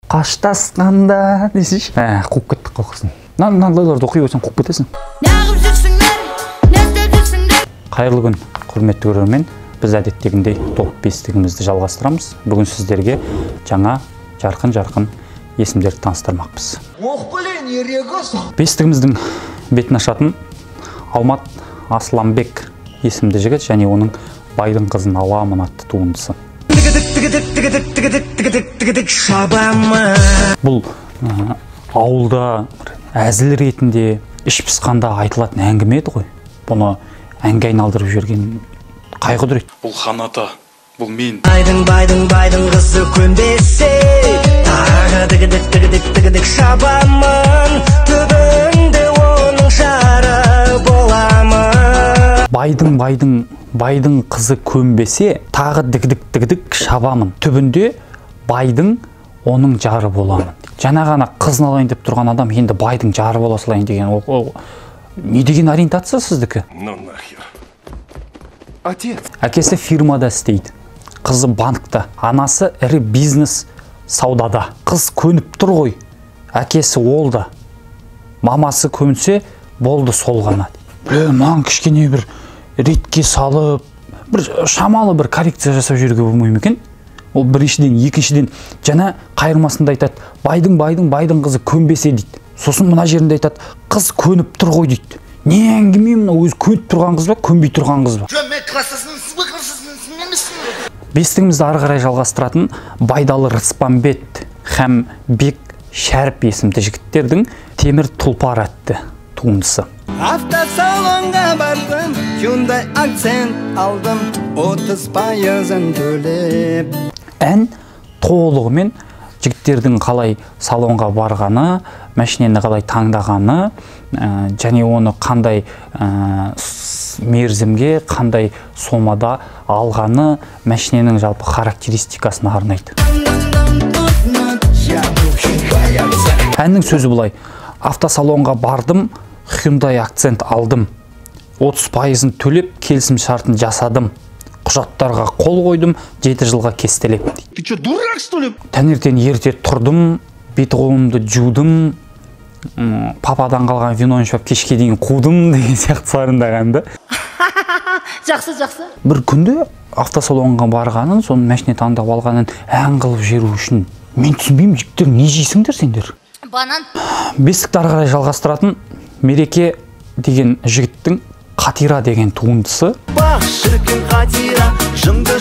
Қаштасқанда дейсіз. Қуып кеттік қоқысын. Мыналарды оқи қойсаң қуып кетесің. Қайырлы күн, құрметті көрермен. Біз әдеттегіндей топ бестігімізді жалғастырамыз. Бүгін сіздерге жаңа жарқын есімдерді таныстырмақпыз. Бестігіміздің бетін ашатын Алмат Асламбек есімді жігіт және оның байдың қызын аламын атты туындысы. Бұл ауылда әзіл ретінде іш пысқанда айтылатын әңгіме еді ғой. Бұны әнге айналдырып жүрген қай құдірет? Бұл ханата, бұл мен. Байдың қызы көнбесе, тағы дігідік шабамын, түбінде оның жары боламын. Байдың қызы көнбесе, тағы дігідік шабамын, түбінде байдың оның жары боламын. Жаңа ғана қызын алайын деп тұрған адам енді байдың жары бола салайын деген не деген ориентация сіздікі? Әкесі фирмада істейді, қызы банкта, анасы ірі бизнес саудада. Қыз көніп тұр ғой, әкесі ол да, мамасы көнсе болды сол ғана. Маған кішкене бір ретке салып, бір шамалы бір коррекция жасап жүруге болмай ма екен? Ол біріншіден, екіншіден жаңа қайырмасында айтады, байдың қызы көнбесе дейді. Сосын мына жерінде айтады, қыз көніп тұр ғой дейді. Не әңгіме мына өзі көніп тұрған қыз ба, көнбей тұрған қыз ба? Бестігімізді ары қарай жалғастыратын Байдалы Рыспамбет һәм Бек Шәріп есімді жігіттердің Темір тұлпар атты туындысы. Автосалонға бардым, Hyundai акцент алдым, 30% төлеп. Ән толығымен жігіттердің қалай салонға барғаны, машинені қалай таңдағаны, және оны қандай мерзімге, қандай сомада алғаны, машиненің жалпы характеристикасын арнайды. Әннің сөзі бұлай: автосалонға бардым, Hyundai акцент алдым, 30%-ын төлеп, келісім шартын жасадым, құжаттарға қол қойдым, 7 жылға кестелеп. Ты что, дурак, что ли? Таңертең ерте тұрдым, бет қолымды жудым, пападан қалған виноны ішіп кешке дейін қудым деген сияқтыларындағанды. Жақсы. Бір күнде автосалонға барғанын, соның машина таңдап алғанын ән қылып жүру үшін мен түсінбеймін, жігіттер не жейсіңдер сендер? Банан. Бестікті ары қарай жалғастыратын Мереке деген жігіттің Қатира деген туындысы. Бақ шіркін Қатира, жыңды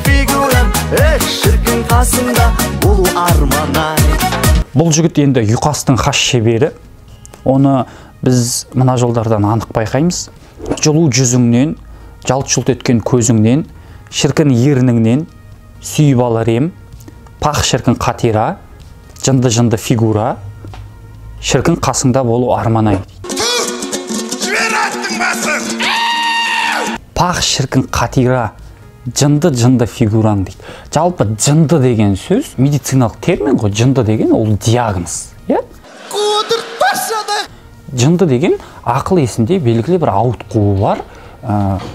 фигурам, шіркін қасында болу арманай. Бұл жігіт енді ұйқастың хас шебері. Оны біз мына жолдардан анық байқаймыз. Жылу жүзіңнен, жалт-жұлт еткен көзіңнен, шіркін ерніңнен сүйіп алар ем. Пақ шіркін Қатира, жынды фигура, шіркін қасыңда болу арманай. Пақ шіркін Қатира, жынды фигураң дейді. Жалпы жынды деген сөз медициналық термин ғой. Жынды деген ол диагноз. Жынды деген ақыл есінде белгілі бір ауытқуы бар,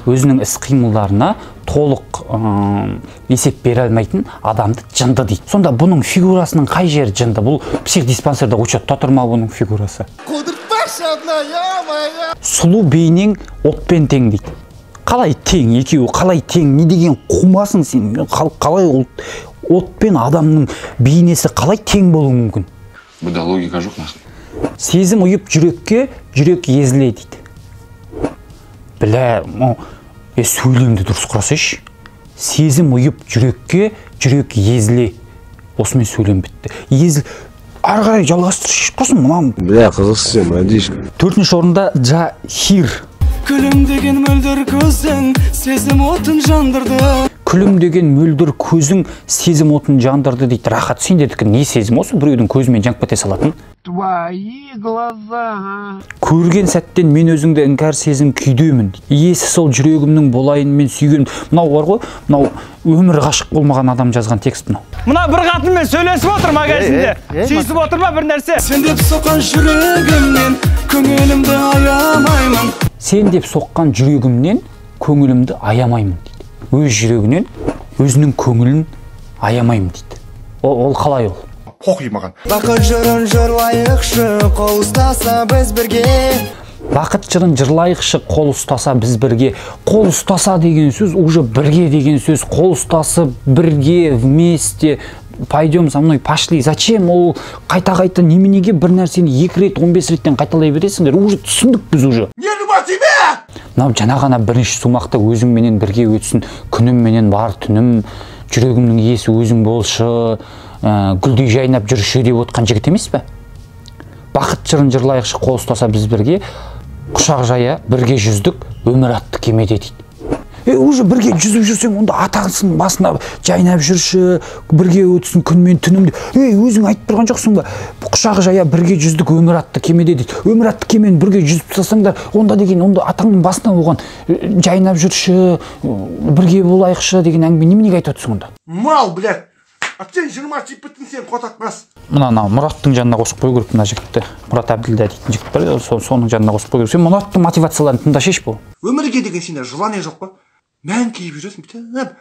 өзінің іс-қимылдарына толық есеп бере алмайтын адамды жынды дейді. Сонда бұның фигурасының қай жері жынды? Бұл психдиспансерде учетта тұр ма бұның фигурасы? Сұлу бейнең отпен тең дейді. Қалай тең, екеуі қалай тең, не деген қумасың сен? Қалай отпен адамның бейнесі қалай тең болуы мүмкін? Бұда логика жоқ нас. Сезім ұйып жүрекке, жүрек езіле дейді. Білә, сөйлемді дұрыс құрасайшы. Сезім ұйып жүрекке, жүрек езіле. Осымен сөйлем бітті. Езіл, ары қарай жалғастыршы құрсын мұнам. Бля, қызықсыз мәдишка. 4-ші орында Жахир. Күлімдеген мөлдір көзің, сезім отын жандырды. Күлімдеген мөлдір көзің, сезім отын жандырды дейді. Рахат, сендердікі не сезім осы? Біреудің көзімен жанып кете салатын? Твои глаза. Көрген сәттен мен өзіңді іңкәр сезім күйдемін. Иесі сол жүрегімнің болайын мен сүйгенім. Мынау бар ғой, мынау өмір ғашық болмаған адам жазған текст мынау. Мына бір қатынмен сөйлесіп отыр магазинде. Сүйісіп отыр ма бір нәрсе? Сен деп соққан жүрегімнен көңілімді аямаймын. Сен деп соққан жүрегімнен көңілімді аямаймын дейді. Өз жүрегінен өзінің көңілін аямаймын дейді. Ол қалай ол? похуй маған. Бақыт жырын жырлайықшы, қол ұстаса біз бірге. Бақыт жырын жырлайықшы, қол ұстаса біз бірге. Қол ұстаса деген сөз уже бірге деген сөз. Қол ұстасы бірге, вместе. Пойдем со мной, пошли. Зачем ол қайта-қайта неменеге бір нәрсені 2 рет, 15 реттен қайталай бересіңдер? Уже түсіндік біз уже. Не любовь тебе? Мынау жаңа ғана бірінші сумақта өзіңменен бірге өтсін, күнімменен бар түнім, жүрегімнің иесі өзің болшы, гүлдей жайнап жүрші деп отқан жігіт емес пе? Бақыт жырын жырлайықшы, қол ұстаса біз бірге, құшақ жая бірге жүздік, өмір атты кемеде дейді. Уже бірге жүзіп жүрсең, онда атағысың басына жайнап жүрші, бірге өтсін күн мен түнім деп. Өзің айтып тұрған жоқсың ба? Құшақ жая бірге жүздік, өмір атты кемеде дейді. Өмір атты кемені бірге жүзіп тастасаңдар, онда деген, онда атаңның басына оған жайнап жүрші, бірге болайықшы деген әңгіме неменеге айтып отырсың онда? Мал, блядь. А сен 20 тип біттің, сен қотатмас. Мына Мұраттың жанына қосып қой көріп, мына жігітті. Мұрат Әбділда дейтін жігіт бар, соның жанына қосып қой көріп. Сен Мұраттың мотивацияларын тыңда шеш бұл. Өмірге деген сендер желание жоқ па? Мән кейіп жүресің, бітіп.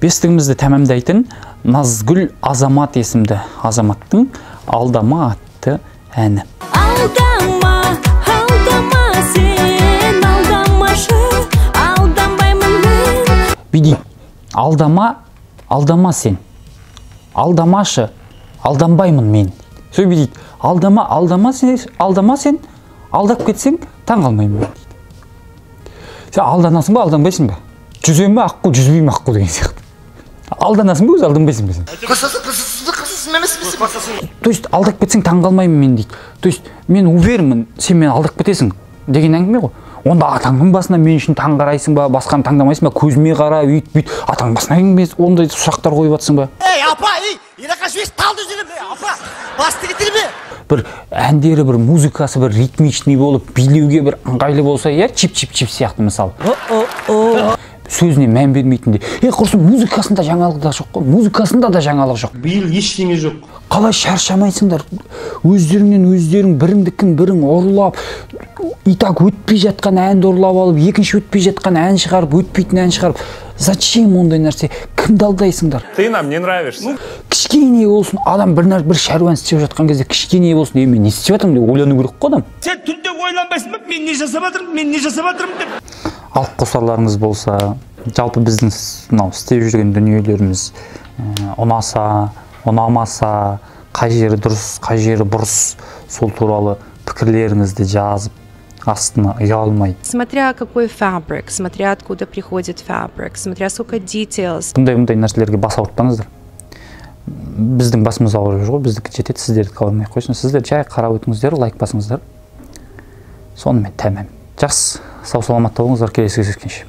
Бестігімізді тәмамдайтын Назгүл Азамат есімді азаматтың Алдама атты әні. Алдама, алдама сен, алдамашы, алдамаймын мен. Биди, алдама сен, алдамашы, алданбаймын мен. Сөй биди, алдама сен, алдап кетсең, таң қалмаймын мен. Сен алданасың ба, алданбайсың ба? Жүзем бе аққу, жүзбейм аққу деген сияқты. Алданасың ба, өз алданбайсың ба сен? Қысасың емес бе? То есть алдап кетсең таң қалмаймын мен дейді. То есть мен уверенмін, сен мені алдап кетесің деген әңгіме ғой. Онда атаңның басына мен үшін таң қарайсың ба, басқаны таңдамайсың ба, көзіме қара, үйт, атаң басына емес, ондай сұрақтар қойып жатсың ба? Апа, ирақаш талды жүрім, апа, басты кетірме. Бір әндері, бір музыкасы, бір ритмичный болып, билеуге бір ыңғайлы болса, чип-чип сияқты мысалы. Сөзіне мән бермейтіндей. Құрсын музыкасында жаңалық да жоқ қой, музыкасында да жаңалық жоқ. Биыл ештеңе жоқ. Қалай шаршамайсыңдар? Өздерің біріңдікін бірің ұрлап, итак өтпей жатқан әнді ұрлап алып, екінші өтпей жатқан ән шығарып, өтпейтін ән шығарып. Зачем ондай нәрсе? Кімді алдайсыңдар? Ты нам не нравишься. Кішкене болсын, адам бір шаруаны істеп жатқан кезде кішкене болсын, мен не істеп жатырмын деп ойлану керек қой адам. Сен түнде ойланбайсың ба, мен не жасап жатырмын деп. Алып қосарларыңыз болса, жалпы біздің істеп жүрген дүниелеріміз ұнаса, ұнамаса, қай жері дұрыс, қай жері бұрыс, сол туралы пікірлеріңізді жазып, астына ұялмай. Смотря какой фабрик, смотря откуда приходит фабрик, смотря сколько details. Бұндай нәрселерге бас ауыртпаңыздар. Біздің басымыз ауырып жүр ғой, біздікі жетеді, сіздерді қалмай қойсын. Сіздер жай қарап өтіңіздер, лайк басыңыздар. Сонымен тәмам. Жақсы, сау саламатта болыңыздар, келесі кездескенше.